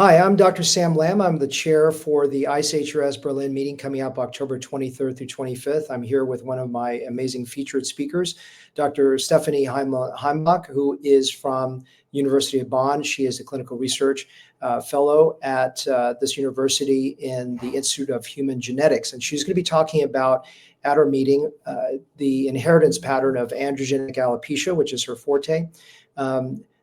Hi, I'm Dr. Sam Lamb. I'm the chair for the ISHRS Berlin meeting coming up October 23rd through 25th. I'm here with one of my amazing featured speakers, Dr. Stephanie Heilmann-Heimbach, who is from University of Bonn. She is a clinical research fellow at this university in the Institute of Human Genetics. And she's going to be talking about, at our meeting, the inheritance pattern of androgenetic alopecia, which is her forte.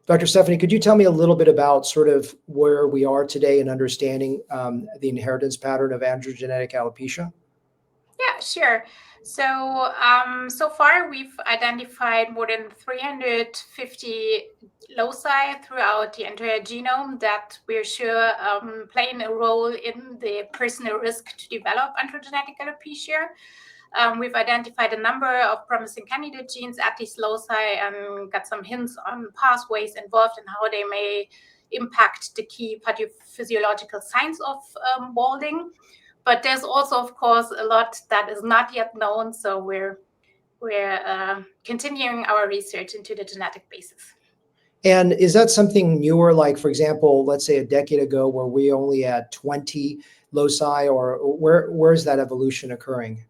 Dr. Stephanie, could you tell me a little bit about sort of where we are today in understanding the inheritance pattern of androgenetic alopecia? Yeah, sure. So, so far we've identified more than 350 loci throughout the entire genome that we're sure playing a role in the personal risk to develop androgenetic alopecia. We've identified a number of promising candidate genes at these loci and got some hints on pathways involved and how they may impact the key pathophysiological signs of balding. But there's also, of course, a lot that is not yet known. So we're continuing our research into the genetic basis. And is that something newer, like, for example, let's say a decade ago where we only had 20 loci, or where is that evolution occurring?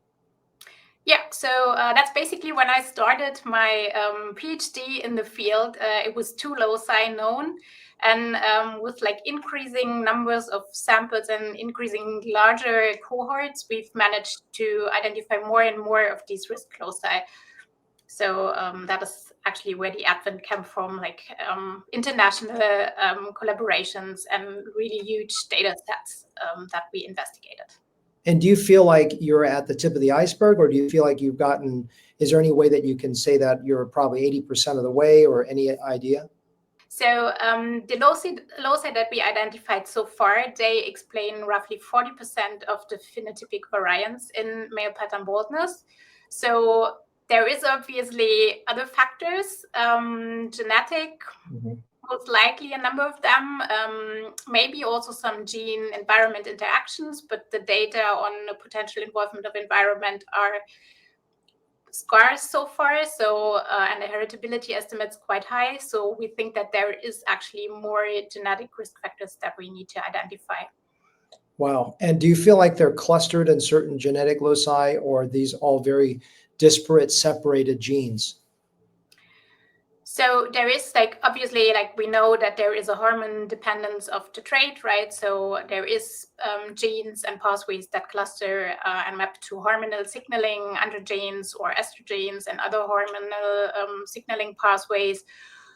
Yeah, so that's basically when I started my PhD in the field. It was 2 loci known. And with like increasing numbers of samples and increasing larger cohorts, we've managed to identify more and more of these risk loci. So that is actually where the advent came from, like international collaborations and really huge data sets that we investigated. And do you feel like you're at the tip of the iceberg, or do you feel like you've gotten, is there any way that you can say that you're probably 80% of the way, or any idea? So the loci that we identified so far, they explain roughly 40% of the phenotypic variance in male pattern baldness. So there is obviously other factors, genetic, most likely a number of them, maybe also some gene environment interactions, but the data on the potential involvement of environment are scarce so far. So, and the heritability estimate's quite high. So we think that there is actually more genetic risk factors that we need to identify. Wow. And do you feel like they're clustered in certain genetic loci, or are these all very disparate, separated genes? So there is like, obviously, like we know that there is a hormone dependence of the trait, right? So there is genes and pathways that cluster and map to hormonal signaling, androgens or estrogens and other hormonal signaling pathways.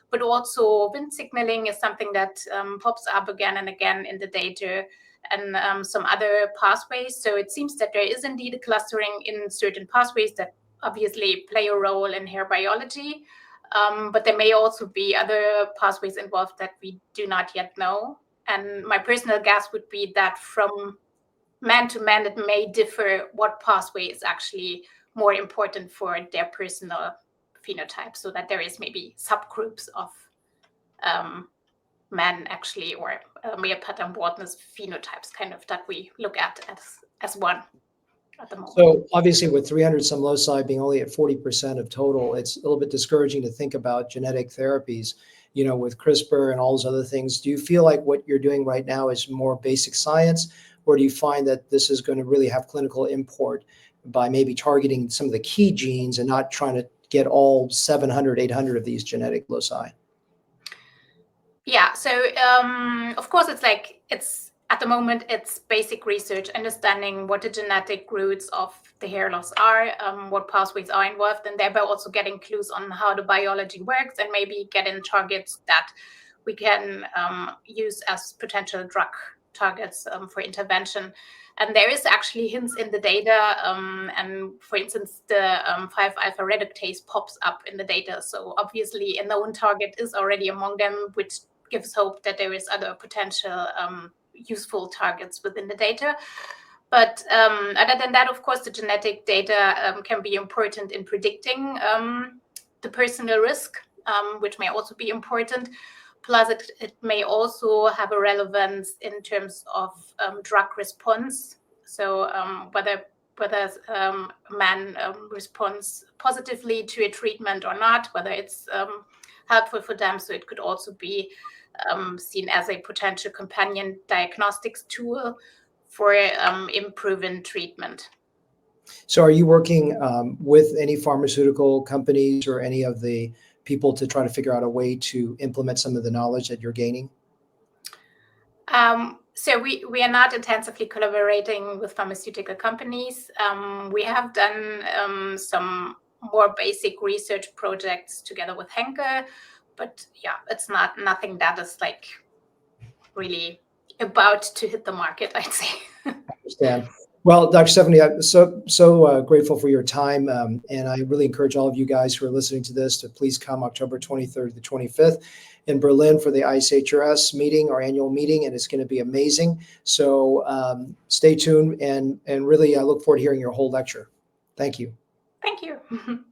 But also Wnt signaling is something that pops up again and again in the data, and some other pathways. So it seems that there is indeed a clustering in certain pathways that obviously play a role in hair biology. But there may also be other pathways involved that we do not yet know. And my personal guess would be that from man to man, it may differ what pathway is actually more important for their personal phenotype, so that there is maybe subgroups of men actually, or male pattern baldness phenotypes kind of that we look at as one. At the moment. So obviously with 300 some loci being only at 40% of total, it's a little bit discouraging to think about genetic therapies, you know, with CRISPR and all those other things. Do you feel like what you're doing right now is more basic science, or do you find that this is going to really have clinical import by maybe targeting some of the key genes and not trying to get all 700, 800 of these genetic loci? Yeah, so of course it's at the moment it's basic research, understanding what the genetic roots of the hair loss are, what pathways are involved, and thereby also getting clues on how the biology works, and maybe getting targets that we can use as potential drug targets for intervention. And there is actually hints in the data, and for instance, the 5-alpha reductase pops up in the data. So obviously a known target is already among them, which gives hope that there is other potential useful targets within the data. But other than that, of course, the genetic data can be important in predicting the personal risk, which may also be important. Plus, it may also have a relevance in terms of drug response. So whether a man responds positively to a treatment or not, whether it's helpful for them. So it could also be seen as a potential companion diagnostics tool for improving treatment. So are you working with any pharmaceutical companies or any of the people to try to figure out a way to implement some of the knowledge that you're gaining? So we are not intensively collaborating with pharmaceutical companies. We have done some more basic research projects together with Henke, but yeah, it's nothing that is like really about to hit the market, I'd say. Understand. Well, Dr. Stephanie, I'm so grateful for your time, and I really encourage all of you guys who are listening to this to please come October 23rd to the 25th in Berlin for the ISHRS meeting, our annual meeting, and it's going to be amazing. So stay tuned, and really I look forward to hearing your whole lecture. Thank you. Thank you.